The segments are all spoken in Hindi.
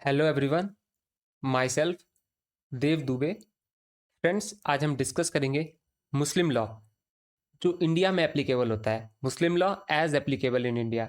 Hello everyone, myself Dev Dubey. Friends, आज हम डिस्कस करेंगे मुस्लिम लॉ जो इंडिया में एप्लीकेबल होता है। Muslim law as applicable in India,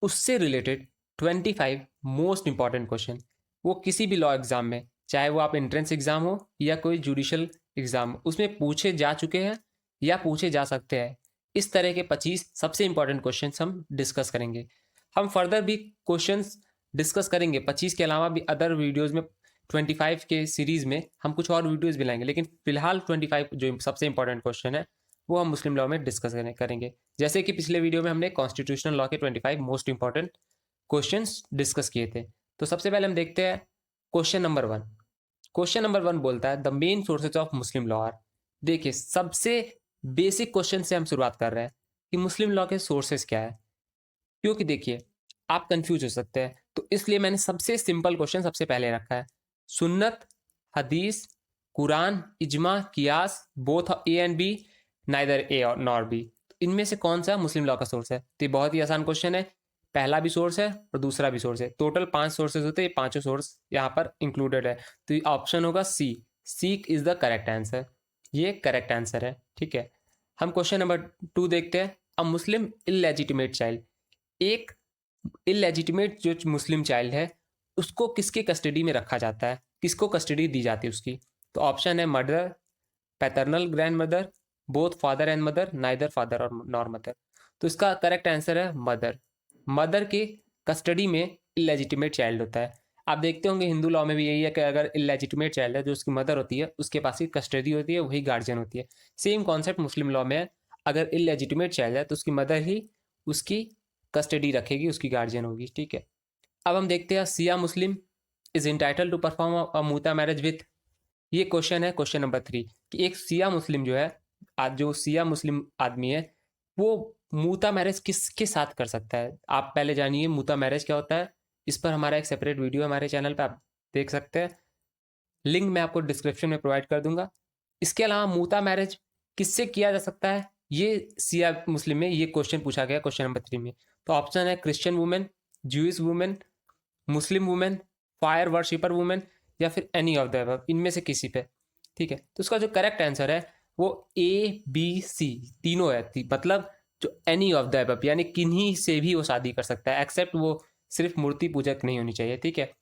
उससे रिलेटेड 25 मोस्ट इंपॉर्टेंट क्वेश्चन। वो किसी भी लॉ एग्जाम में, चाहे वो आप एंट्रेंस एग्जाम हो या कोई जुडिशल एग्जाम, उसमें पूछे जा चुके हैं या पूछे जा सकते हैं। इस तरह के 25 सबसे इंपॉर्टेंट क्वेश्चन हम डिस्कस करेंगे। हम फर्दर भी क्वेश्चंस डिस्कस करेंगे 25 के अलावा भी अदर वीडियोज़ में। 25 के सीरीज़ में हम कुछ और वीडियोज़ भी लाएंगे, लेकिन फिलहाल 25 जो सबसे इंपॉर्टेंट क्वेश्चन है वो हम मुस्लिम लॉ में डिस्कस करेंगे। जैसे कि पिछले वीडियो में हमने कॉन्स्टिट्यूशनल लॉ के 25 मोस्ट इंपॉर्टेंट क्वेश्चंस डिस्कस किए थे। तो सबसे पहले हम देखते हैं क्वेश्चन नंबर 1। क्वेश्चन नंबर 1 बोलता है the main sources of Muslim law are. देखिए, सबसे बेसिक क्वेश्चन से हम शुरुआत कर रहे हैं कि मुस्लिम लॉ के सोर्सेज क्या है, क्योंकि देखिए आप कंफ्यूज हो सकते हैं। तो इसलिए मैंने सबसे सिंपल क्वेश्चन सबसे पहले रखा है। Sunnah, Hadith, Quran, Ijma, Qiyas, both A and B, neither A और नॉर बी। इनमें से कौन सा मुस्लिम लॉ का सोर्स है? तो ये बहुत ही आसान क्वेश्चन है। पहला भी सोर्स है और दूसरा भी सोर्स है। टोटल 5 सोर्सेज होते हैं, ये पांचों सोर्स यहाँ पर इंक्लूडेड है। तो ऑप्शन होगा C. C is the correct answer. ये करेक्ट आंसर है। ठीक है, हम क्वेश्चन नंबर 2 देखते हैं। अ मुस्लिम इलेजिटिमेट चाइल्ड, एक इलेजिटिमेट जो मुस्लिम चाइल्ड है उसको किसके कस्टडी में रखा जाता है, किसको कस्टडी दी जाती है उसकी? तो ऑप्शन है mother, paternal grand mother, both father and mother, neither father और नॉर मदर। तो इसका करेक्ट आंसर है मदर। मदर के कस्टडी में इलेजिटिमेट चाइल्ड होता है। आप देखते होंगे हिंदू लॉ में भी यही है कि अगर इलेजिटिमेट चाइल्ड है, जो उसकी मदर होती है उसके पास ही कस्टडी होती है, वही गार्जियन होती है। सेम कॉन्सेप्ट मुस्लिम लॉ में है। अगर इलेजिटिमेट चाइल्ड है तो उसकी मदर ही उसकी कस्टडी रखेगी, उसकी गार्जियन होगी। ठीक है, अब हम देखते हैं Shia Muslim is entitled to perform a muta marriage with. ये क्वेश्चन है क्वेश्चन नंबर 3 कि एक सिया मुस्लिम जो है, आज जो सिया मुस्लिम आदमी है वो मूता मैरिज किसके साथ कर सकता है? आप पहले जानिए मूता मैरिज क्या होता है। इस पर हमारा एक सेपरेट वीडियो हमारे चैनल पर आप देख सकते हैं, लिंक मैं आपको डिस्क्रिप्शन में प्रोवाइड कर दूंगा। इसके अलावा मूता मैरिज किससे किया जा सकता है, ये सिया मुस्लिम में ये क्वेश्चन पूछा गया क्वेश्चन नंबर 3 में। तो ऑप्शन है Christian women, Jewish women, Muslim women, fire worshipper women, या फिर एनी ऑफ द अबव, इनमें से किसी पे। ठीक है, तो उसका जो करेक्ट आंसर है वो ए बी सी तीनों है। मतलब जो एनी ऑफ द अबव यानी किन्हीं से भी वो शादी कर सकता है, एक्सेप्ट वो सिर्फ मूर्ति पूजक नहीं होनी चाहिए। ठीक है,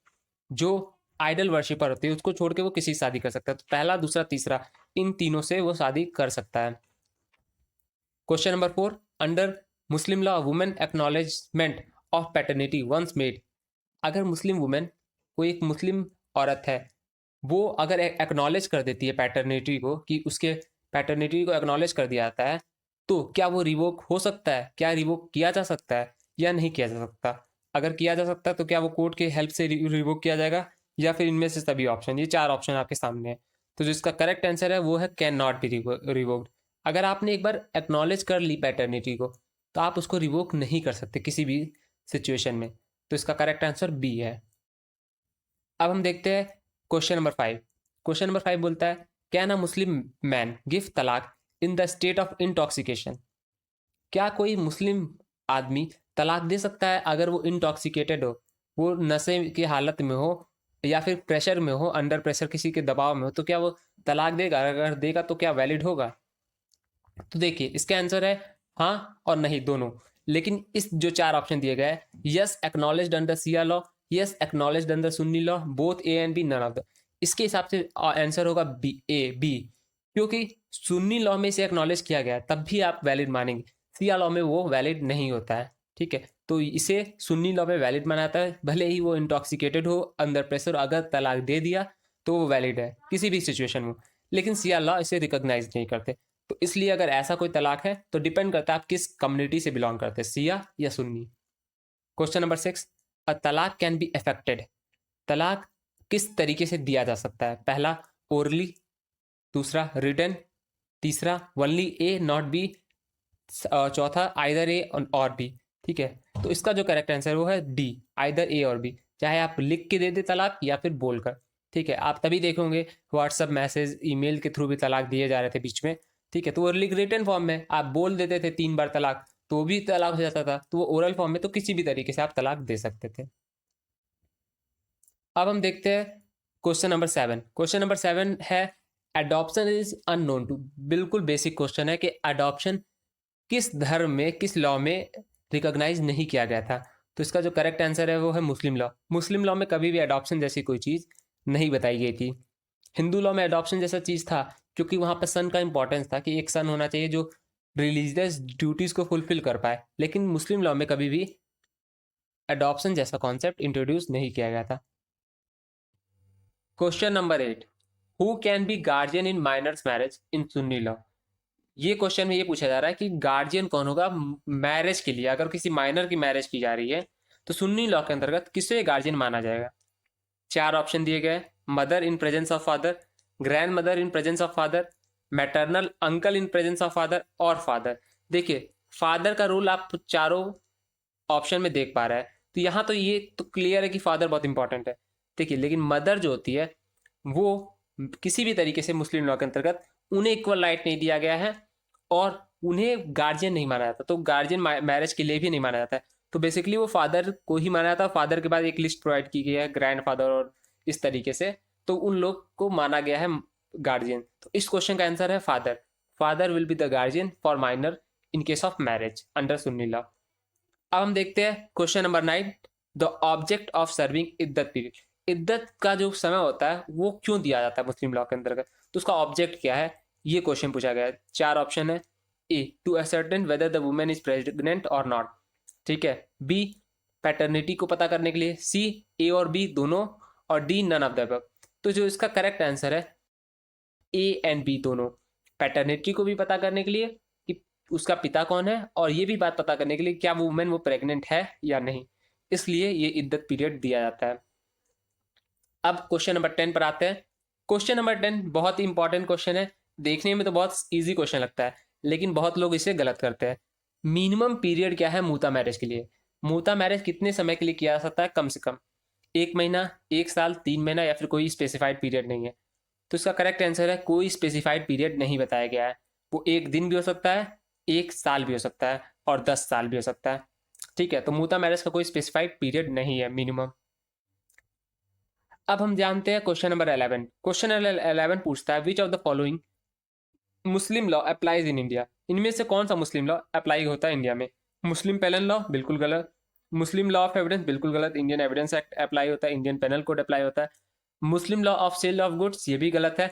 जो आइडल वर्शिपर होती है उसको छोड़ के वो किसी से शादी कर सकता है। तो पहला, दूसरा, तीसरा, इन तीनों से वो शादी कर सकता है। Question number 4, under Muslim law women acknowledgement of paternity once made. अगर मुस्लिम वुमेन, कोई एक मुस्लिम औरत है, वो अगर एक्नॉलेज कर देती है पैटर्निटी को, कि उसके पैटर्निटी को एक्नॉलेज कर दिया जाता है, तो क्या वो रिवोक हो सकता है? क्या रिवोक किया जा सकता है या नहीं किया जा सकता? अगर किया जा सकता है तो क्या वो कोर्ट के हेल्प से रिवोक किया जाएगा, या फिर इनमें से सभी ऑप्शन? ये 4 ऑप्शन आपके सामने है। तो जो इसका करेक्ट आंसर है वो है कैन नॉट बी रिवोक्ड। अगर आपने एक बार एक्नॉलेज कर ली पैटर्निटी को तो आप उसको रिवोक नहीं कर सकते किसी भी सिचुएशन में। तो इसका करेक्ट आंसर बी है। अब हम देखते हैं क्वेश्चन नंबर 5। क्वेश्चन नंबर 5 बोलता है can a Muslim man give talaq in the state of intoxication. क्या कोई मुस्लिम आदमी तलाक दे सकता है अगर वो इंटॉक्सिकेटेड हो, वो नशे की हालत में हो या फिर प्रेशर में हो, अंडर प्रेशर किसी के दबाव में हो? तो क्या वो तलाक देगा? अगर देगा तो क्या वैलिड होगा? तो देखिए इसका आंसर है हाँ और नहीं दोनों। लेकिन इस जो 4 ऑप्शन दिए गए, yes acknowledged under Shia law, yes acknowledged under Sunni law, both A and B, none of the, इसके हिसाब से आंसर होगा बी, ए बी। क्योंकि सुन्नी लॉ में इसे एक्नॉलेज किया गया तब भी आप वैलिड मानेंगे, सिया लॉ में वो वैलिड नहीं होता है। ठीक है, तो इसे सुन्नी लॉ में वैलिड मानाता है, भले ही वो इंटॉक्सिकेटेड हो, अंडर प्रेशर, अगर तलाक दे दिया तो वो वैलिड है किसी भी सिचुएशन में। लेकिन सिया लॉ इसे रिकॉग्नाइज नहीं करते। तो इसलिए अगर ऐसा कोई तलाक है तो डिपेंड करता है आप किस कम्युनिटी से बिलोंग करते हैं, सिया या सुन्नी। क्वेश्चन नंबर 6, अ तलाक कैन बी अफेक्टेड। तलाक किस तरीके से दिया जा सकता है? पहला ओरली, दूसरा रिटन, तीसरा वनली ए नॉट बी, चौथा आइदर ए और बी। ठीक है, तो इसका जो करेक्ट आंसर वो है डी, आइदर ए और बी। चाहे आप लिख के दे दे तलाक या फिर बोलकर। ठीक है, आप तभी देखोगे व्हाट्सअप मैसेज, ईमेल के थ्रू भी तलाक दिए जा रहे थे बीच में। ठीक है, तो वो रिटन फॉर्म में आप बोल देते थे 3 बार तलाक तो वो भी तलाक हो जाता था। तो वो ओरल फॉर्म में तो किसी भी तरीके से आप तलाक दे सकते थे। अब हम देखते हैं क्वेश्चन नंबर 7। क्वेश्चन नंबर 7 है अडॉप्शन इज अननोन टू। बिल्कुल बेसिक क्वेश्चन है कि अडॉप्शन किस धर्म में, किस लॉ में रिकॉग्नाइज नहीं किया गया था। तो इसका जो करेक्ट आंसर है वो है मुस्लिम लॉ। मुस्लिम लॉ में कभी भी अडॉप्शन जैसी कोई चीज़ नहीं बताई गई थी। हिंदू लॉ में अडॉप्शन जैसा चीज़ था क्योंकि वहाँ पर सन का इंपॉर्टेंस था कि एक सन होना चाहिए जो रिलीजियस ड्यूटीज़ को फुलफिल कर पाए। लेकिन मुस्लिम लॉ में कभी भी अडॉप्शन जैसा कॉन्सेप्ट इंट्रोड्यूस नहीं किया गया था। Question number 8, who can be guardian in minors marriage in Sunni law. ये क्वेश्चन में ये पूछा जा रहा है कि गार्जियन कौन होगा मैरिज के लिए। अगर किसी माइनर की मैरिज की जा रही है तो सुन्नी लॉ के अंतर्गत किसे गार्जियन माना जाएगा। 4 ऑप्शन दिए गए, mother in presence of father, grand mother in presence of father, maternal uncle in presence of father और फादर। देखिए फादर का रोल आप चारों ऑप्शन में देख पा रहे हैं, तो यहाँ तो ये तो क्लियर है कि फादर बहुत इंपॉर्टेंट है। देखिए लेकिन मदर जो होती है वो किसी भी तरीके से मुस्लिम लॉ के अंतर्गत उन्हें इक्वल राइट नहीं दिया गया है और उन्हें गार्जियन नहीं माना जाता। तो गार्जियन मैरिज के लिए भी नहीं माना जाता है। तो बेसिकली वो फादर को ही माना जाता है। फादर के बाद एक लिस्ट प्रोवाइड की गई है, ग्रैंड फादर और इस तरीके से, तो उन लोग को माना गया है गार्जियन। तो इस क्वेश्चन का आंसर है father. Father will be the guardian for minor in case of marriage under Sunni law. अब हम देखते हैं question number 9, the object of serving iddat period. Iddat का जो समय होता है वो क्यों दिया जाता है मुस्लिम लॉ के अंतर्गत, तो उसका ऑब्जेक्ट क्या है, ये क्वेश्चन पूछा गया है। 4 ऑप्शन है, A to ascertain whether the women is pregnant और नॉट, ठीक है, बी पैटर्निटी को पता करने के लिए, सी ए और बी दोनों, और D none of the above. तो जो इसका करेक्ट आंसर है ए एंड बी दोनों, पैटर्निटी को भी पता करने के लिए कि उसका पिता कौन है और ये भी बात पता करने के लिए क्या वो वुमेन वो प्रेग्नेंट है या नहीं, इसलिए ये इद्दत पीरियड दिया जाता है। अब क्वेश्चन नंबर 10 पर आते हैं। क्वेश्चन नंबर 10 बहुत ही इंपॉर्टेंट क्वेश्चन है। देखने में तो बहुत इजी क्वेश्चन लगता है लेकिन बहुत लोग इसे गलत करते हैं। मिनिमम पीरियड क्या है मूता मैरिज के लिए। मूता मैरिज कितने समय के लिए किया जा सकता है कम से कम, 1 महीना, 1 साल, 3 महीना या फिर कोई स्पेसिफाइड पीरियड नहीं है। तो इसका करेक्ट आंसर है कोई स्पेसिफाइड पीरियड नहीं बताया गया है। वो 1 दिन भी हो सकता है, 1 साल भी हो सकता है और 10 साल भी हो सकता है। ठीक है, तो मूता मैरिज का कोई स्पेसिफाइड पीरियड नहीं है मिनिमम। अब हम जानते हैं क्वेश्चन नंबर 11। क्वेश्चन नंबर 11 पूछता है विच of the following Muslim law applies in India. इनमें से कौन सा मुस्लिम लॉ अप्लाई होता है इंडिया में। मुस्लिम पेनल लॉ बिल्कुल गलत, मुस्लिम लॉ ऑफ एविडेंस बिल्कुल गलत, इंडियन एविडेंस एक्ट अप्लाई होता है, इंडियन पेनल कोड अप्लाई होता है। Muslim law of sale of goods ये भी गलत है।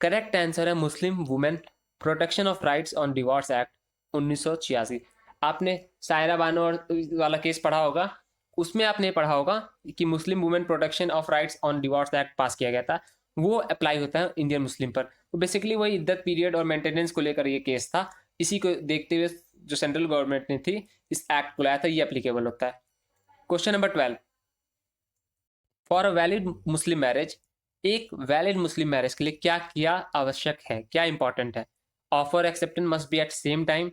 करेक्ट आंसर है Muslim women protection of rights on divorce act 1986। आपने सायरा बानो वाला केस पढ़ा होगा, उसमें आपने पढ़ा होगा कि मुस्लिम women protection of rights on divorce act पास किया गया था, वो अप्लाई होता है इंडियन मुस्लिम पर। तो बेसिकली वही इद्दत पीरियड और मेंटेनेंस को लेकर ये केस था। इसी को देखते हुए जो सेंट्रल गवर्नमेंट ने थी इस एक्ट को लाया था, ये एप्लीकेबल होता है। Question number 12, for a valid Muslim marriage, एक वैलिड मुस्लिम मैरिज के लिए क्या क्या आवश्यक है, क्या इंपॉर्टेंट है। Offer acceptance must be at same time,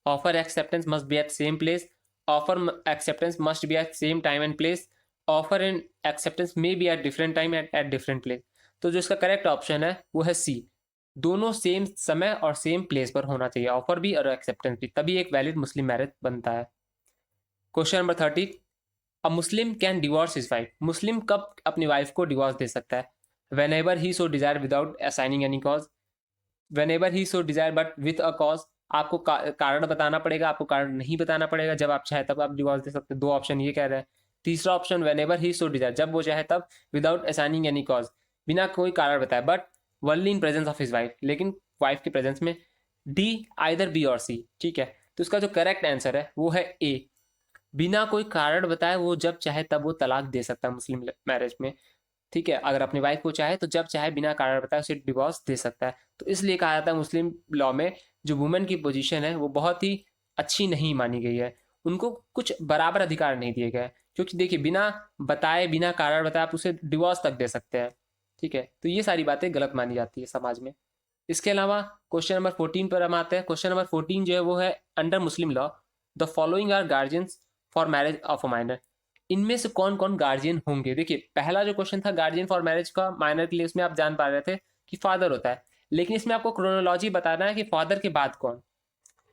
offer acceptance must be at same place, offer acceptance must be at same time and place, offer and acceptance may be at different time at different place. तो जो इसका करेक्ट ऑप्शन है वो है सी, दोनों सेम समय और सेम प्लेस पर होना चाहिए, ऑफर भी और एक्सेप्टेंस भी, तभी एक वैलिड मुस्लिम मैरिज बनता है। Question number 13, a Muslim can divorce his wife. Muslim कब अपनी वाइफ को डिवोर्स दे सकता है। Whenever he so desire without assigning any cause, whenever he so desire but with a cause. आपको कारण बताना पड़ेगा, आपको कारण नहीं बताना पड़ेगा, जब आप चाहे तब आप डिवोर्स दे सकते हैं। 2 ऑप्शन ये कह रहे हैं। तीसरा option when ever he so Dzire, जब वो चाहे तब, विदाउट असाइनिंग एनी कॉज, बिना कोई कारण बताए, but only in presence of his wife, लेकिन वाइफ के प्रेजेंस में। डी आइदर बी और सी, ठीक है। तो इसका जो करेक्ट आंसर है वो है ए, बिना कोई कारण बताए वो जब चाहे तब वो तलाक दे सकता है मुस्लिम मैरिज में। ठीक है, अगर अपनी वाइफ को चाहे तो जब चाहे बिना कारण बताए उसे डिवोर्स दे सकता है। तो इसलिए कहा जाता है मुस्लिम लॉ में जो वुमेन की पोजीशन है वो बहुत ही अच्छी नहीं मानी गई है, उनको कुछ बराबर अधिकार नहीं दिए गए। क्योंकि देखिए बिना बताए, बिना कारण बताए आप उसे डिवोर्स तक दे सकते हैं। ठीक है, तो ये सारी बातें गलत मानी जाती है समाज में। इसके अलावा क्वेश्चन नंबर 14 पर हम आते हैं। क्वेश्चन नंबर 14 जो है वो है under Muslim law the following are guardians for marriage of a minor. इनमें से कौन कौन गार्जियन होंगे। देखिए पहला जो क्वेश्चन था गार्जियन फॉर मैरिज का माइनर के लिए, उसमें आप जान पा रहे थे कि फादर होता है, लेकिन इसमें आपको क्रोनोलॉजी बताना है कि फादर के बाद कौन।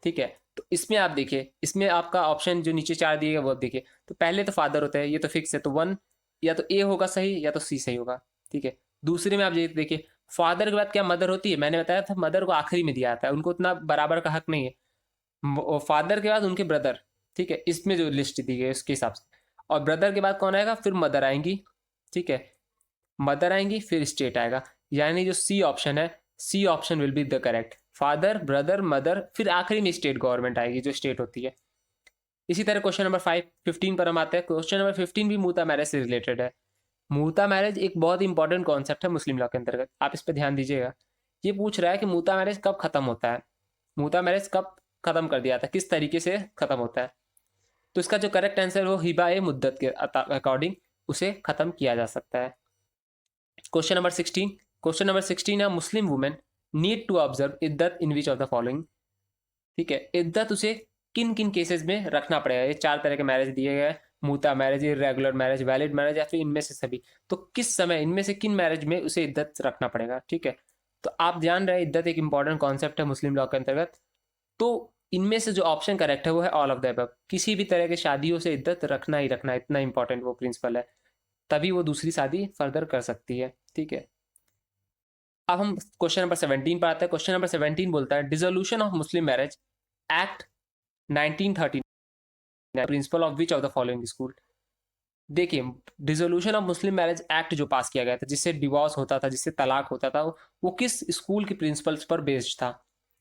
ठीक है, तो इसमें आप देखिए, इसमें आपका ऑप्शन जो नीचे 4 दिए गए वो देखिए। तो पहले तो फादर होता है, ये तो फिक्स है, तो 1 या तो ए होगा सही या तो सी सही होगा, ठीक है। दूसरे में आप ये देखिए, फादर के बाद क्या मदर होती है, मैंने बताया था मदर को आखिरी में दिया जाता है, उनको उतना बराबर का हक नहीं है। फादर के बाद उनके ब्रदर, ठीक है, इसमें जो लिस्ट दी गई है उसके हिसाब से। और ब्रदर के बाद कौन आएगा, फिर मदर आएंगी, ठीक है, मदर आएंगी फिर स्टेट आएगा। यानी जो सी ऑप्शन है, C option will be the correct, father brother mother फिर आखिरी में स्टेट गवर्नमेंट आएगी जो स्टेट होती है। इसी तरह क्वेश्चन नंबर 15 पर हम आते हैं। क्वेश्चन नंबर 15 भी मूता मैरिज से रिलेटेड है। मूता मैरिज एक बहुत इंपॉर्टेंट कॉन्सेप्ट है मुस्लिम लॉ के अंतर्गत, आप इस पर ध्यान दीजिएगा। ये पूछ रहा है कि मूता मैरिज कब खत्म होता है, मूता मैरिज कब खत्म कर दिया था, किस तरीके से खत्म होता है। तो इसका जो करेक्ट आंसर वो हिबा ए मुद्दत के अकॉर्डिंग उसे खत्म किया जा सकता है। क्वेश्चन नंबर 16 है, Muslim women need to observe iddat in which of the following, ठीक है, इद्दत उसे किन किन केसेस में रखना पड़ेगा। ये 4 तरह के मैरिज दिए गए हैं, muta marriage, irregular marriage, valid marriage या फिर इनमें से सभी। तो किस समय इनमें से किन मैरिज में उसे इद्दत रखना पड़ेगा, ठीक है। तो आप जान रहे हैं इद्दत एक इंपॉर्टेंट कॉन्सेप्ट है मुस्लिम लॉ के अंतर्गत। तो इनमें से जो ऑप्शन करेक्ट है वो है ऑल ऑफ द अबव, किसी भी तरह की शादियों से इद्दत रखना ही रखना, इतना इंपॉर्टेंट वो प्रिंसिपल है, तभी वो दूसरी शादी फर्दर कर सकती है, ठीक है। अब हम क्वेश्चन नंबर 17 पर आते हैं। क्वेश्चन नंबर 17 बोलता है, dissolution of Muslim marriage act 1930 principle of which of the following school. देखिए, dissolution of Muslim marriage act जो पास किया गया था, जिससे डिवोर्स होता था, जिससे तलाक होता था, वो किस स्कूल के प्रिंसिपल्स पर बेस्ड था।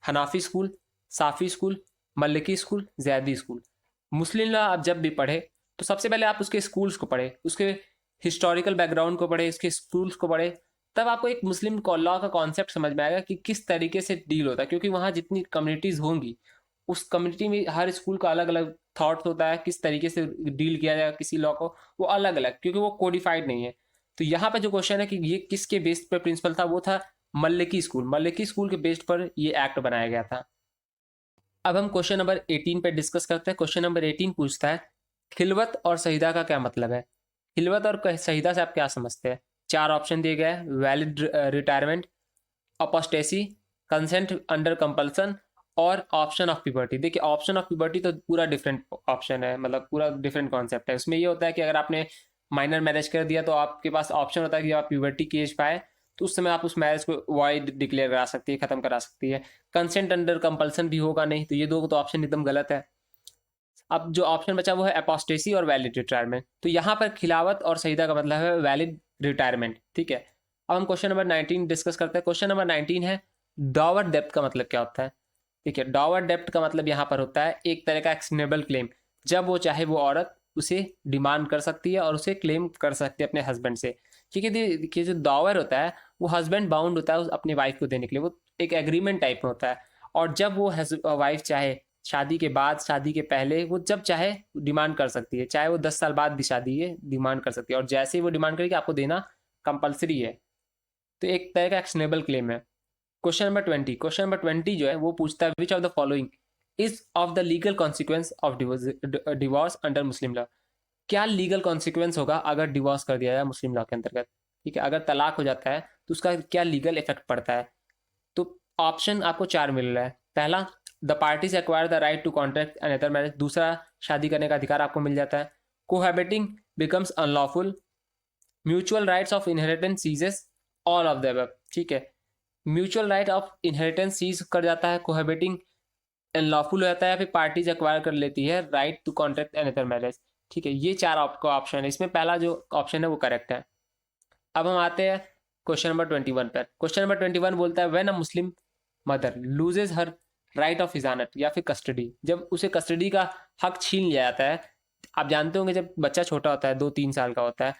Hanafi school, Shafi school, Maliki school, Zaidi school. Muslim law आप जब भी पढ़े तो सबसे पहले आप उसके स्कूल्स को पढ़े, उसके हिस्टोरिकल बैकग्राउंड को पढ़े, उसके स्कूल्स को पढ़े, तब आपको एक मुस्लिम लॉ का कॉन्सेप्ट समझ में आएगा कि किस तरीके से डील होता है। क्योंकि वहाँ जितनी कम्युनिटीज़ होंगी, उस कम्युनिटी में हर स्कूल का अलग अलग थॉट्स होता है, किस तरीके से डील किया जाएगा किसी लॉ को, वो अलग अलग, क्योंकि वो कोडिफाइड नहीं है। तो यहाँ पे जो क्वेश्चन है कि ये किसके बेस्ड पर प्रिंसिपल था, वो था मल्लिकी स्कूल, मल्लिकी स्कूल के बेस्ड पर ये एक्ट बनाया गया था। अब हम क्वेश्चन नंबर 18 पे डिस्कस करते हैं। क्वेश्चन नंबर 18 पूछता है, खिलवत और सहीदा का क्या मतलब है। खिलवत और सहीदा से आप क्या समझते हैं। 4 ऑप्शन दिए गए हैं, valid retirement, apostasy, consent under compulsion और ऑप्शन ऑफ प्यूबर्टी। देखिए, ऑप्शन ऑफ प्यूबर्टी तो पूरा डिफरेंट ऑप्शन है, मतलब पूरा डिफरेंट कॉन्सेप्ट है। उसमें ये होता है कि अगर आपने माइनर मैरिज कर दिया तो आपके पास ऑप्शन होता है कि आप प्यूबर्टी की एज पाए तो उस समय आप उस मैरिज को वॉइड डिक्लेयर करा सकती है, खत्म करा सकती है। कंसेंट अंडर कंपल्सन भी होगा नहीं, तो ये दो तो ऑप्शन एकदम गलत है। अब जो ऑप्शन बचा वो है अपोस्टेसी और वैलिड रिटायरमेंट। तो यहाँ पर खिलावत और सहीदा का मतलब है वैलिड रिटायरमेंट, ठीक है। अब हम क्वेश्चन नंबर 19 डिस्कस करते हैं। क्वेश्चन नंबर 19 है, डॉवर डेप्थ का मतलब क्या होता है। ठीक है, डॉवर डेप्थ का मतलब यहाँ पर होता है एक तरह का एक्शनेबल क्लेम, जब वो चाहे वो औरत उसे डिमांड कर सकती है और उसे क्लेम कर सकती है अपने हस्बैंड से। ठीक है, देखिए जो डॉवर होता है वो हस्बैंड बाउंड होता है अपनी वाइफ को देने के लिए, वो एक एग्रीमेंट टाइप में होता है। और जब वो वाइफ चाहे, शादी के बाद, शादी के पहले, वो जब चाहे डिमांड कर सकती है, चाहे वो 10 साल बाद भी शादी है डिमांड कर सकती है, और जैसे ही वो डिमांड करेगी आपको देना कंपलसरी है। तो एक तरह का एक्शनेबल क्लेम है। क्वेश्चन नंबर 20 जो है वो पूछता है, विच of the following is of the legal consequence of divorce under Muslim law. क्या लीगल कॉन्सिक्वेंस होगा अगर डिवोर्स कर दिया जाए मुस्लिम लॉ के अंतर्गत। ठीक है, अगर तलाक हो जाता है तो उसका क्या लीगल इफेक्ट पड़ता है। तो ऑप्शन आपको 4 मिल रहा है। पहला, the parties acquire the right to contract another marriage, दूसरा शादी करने का अधिकार आपको मिल जाता है। Cohabiting becomes unlawful, mutual rights of inheritance ceases, all of the above. ठीक है, mutual right of inheritance cease कर जाता है, कोहैबिटिंग अनलॉफुल हो जाता है, या फिर पार्टीज एक्वायर कर लेती है right to contract another marriage. ठीक है, ये 4 आपका ऑप्शन है, इसमें पहला जो ऑप्शन है वो करेक्ट है। अब हम आते हैं क्वेश्चन नंबर 21 पर। क्वेश्चन नंबर 21 बोलता है, when a Muslim mother loses her right of hizanat या फिर कस्टडी, जब उसे कस्टडी का हक छीन लिया जाता है। आप जानते होंगे जब बच्चा छोटा होता है, 2-3 साल का होता है,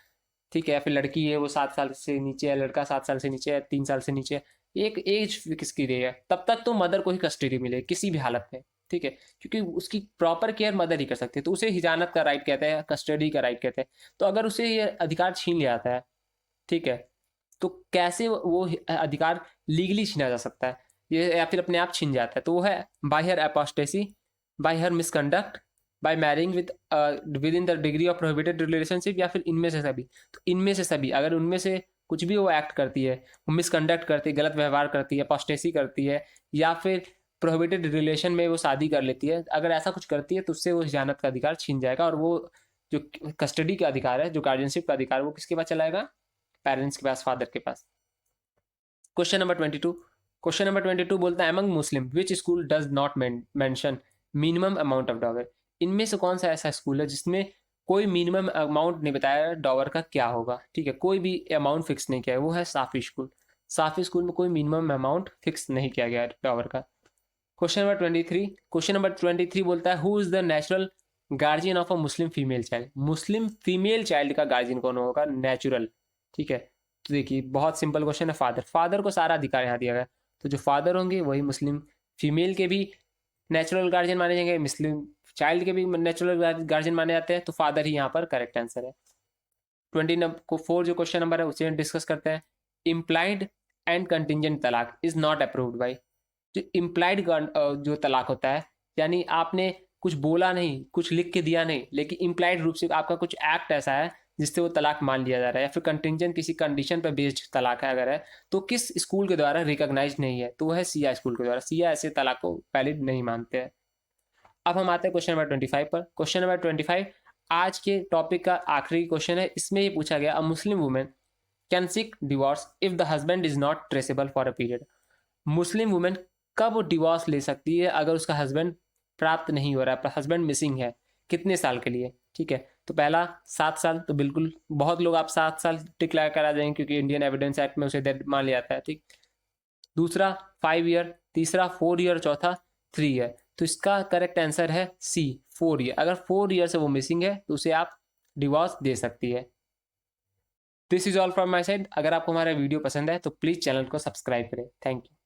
ठीक है, या फिर लड़की है वो 7 साल से नीचे है, लड़का 7 साल से नीचे है, 3 साल से नीचे है, एक एज फिक्स की गई है, तब तक तो मदर को ही कस्टडी मिले किसी भी हालत में। ठीक है, क्योंकि उसकी प्रॉपर केयर मदर ही कर सकती है, तो उसे हिजानत का राइट कहते हैं, कस्टडी का राइट कहते हैं। तो अगर उसे ये अधिकार छीन लिया जाता है, ठीक है, तो कैसे वो अधिकार लीगली छीना जा सकता है, ये या फिर अपने आप छीन जाता है। तो वो है by her apostasy, by her misconduct, by marrying within the degree of prohibited relationship, या फिर इनमें से सभी। तो इनमें से सभी, अगर उनमें से कुछ भी वो एक्ट करती है, वो मिसकंडक्ट करती है, गलत व्यवहार करती है, अपोस्टेसी करती है, या फिर प्रोहिबिटेड रिलेशन में वो शादी कर लेती है, अगर ऐसा कुछ करती है तो उससे वो हिजानत का अधिकार छीन जाएगा और वो जो कस्टडी का अधिकार है, जो गार्जियनशिप का अधिकार है, वो किसके पास चला जाएगा? पेरेंट्स के पास, फादर के पास। क्वेश्चन नंबर 22, क्वेश्चन नंबर 22 बोलता है among Muslim which school does not mention minimum amount of डॉवर। इनमें से कौन सा ऐसा स्कूल है जिसमें कोई मिनिमम अमाउंट नहीं बताया डॉवर का क्या होगा? ठीक है, कोई भी अमाउंट फिक्स नहीं किया है, वो है साफी स्कूल। साफी स्कूल में कोई मिनिमम अमाउंट फिक्स नहीं किया गया है डॉवर का। क्वेश्चन नंबर 23, क्वेश्चन नंबर 23 बोलता है who is the natural guardian of a Muslim female child. Muslim female child का गार्जियन कौन होगा? नेचुरल। ठीक है, तो देखिए बहुत सिंपल क्वेश्चन है, फादर। फादर को सारा अधिकार यहाँ दिया गया, तो जो फादर होंगे वही मुस्लिम फीमेल के भी नेचुरल गार्जियन माने जाएंगे, मुस्लिम चाइल्ड के भी नेचुरल गार्जियन माने जाते हैं, तो फादर ही यहाँ पर करेक्ट आंसर है। 24 जो क्वेश्चन नंबर है उसे डिस्कस करते हैं। इम्प्लाइड एंड कंटिजेंट तलाक इज नॉट अप्रूव्ड बाई। जो इम्प्लाइड जो तलाक होता है, यानी आपने कुछ बोला नहीं, कुछ लिख के दिया नहीं, लेकिन इम्प्लाइड रूप से आपका कुछ एक्ट ऐसा है जिससे वो तलाक मान लिया जा रहा है, या फिर कंटिजेंट किसी कंडीशन पर बेस्ड तलाक है अगर है, तो किस स्कूल के द्वारा रिकॉग्नाइज नहीं है? तो वो है सिया स्कूल के द्वारा। सिया ऐसे तलाक को वैलिड नहीं मानते हैं। अब हम आते हैं क्वेश्चन नंबर 25 पर। क्वेश्चन नंबर 25 आज के टॉपिक का आखिरी क्वेश्चन है। इसमें ये पूछा गया a Muslim women can seek divorce if the husband is not traceable for a period. Muslim women कब डिवोर्स ले सकती है अगर उसका हस्बैंड प्राप्त नहीं हो रहा है, हस्बैंड मिसिंग है, कितने साल के लिए? ठीक है, तो पहला 7 साल, तो बिल्कुल बहुत लोग आप 7 साल टिक लगा कर आ जाएंगे क्योंकि इंडियन एविडेंस एक्ट में उसे डेड मान लिया जाता है। ठीक, दूसरा 5 ईयर, तीसरा 4 ईयर, चौथा 3 ईयर। तो इसका करेक्ट आंसर है सी, 4 ईयर। अगर 4 ईयर से वो मिसिंग है तो उसे आप डिवोर्स दे सकती है। This is all from my side. अगर आपको हमारा वीडियो पसंद है तो प्लीज़ चैनल को सब्सक्राइब करें। Thank you.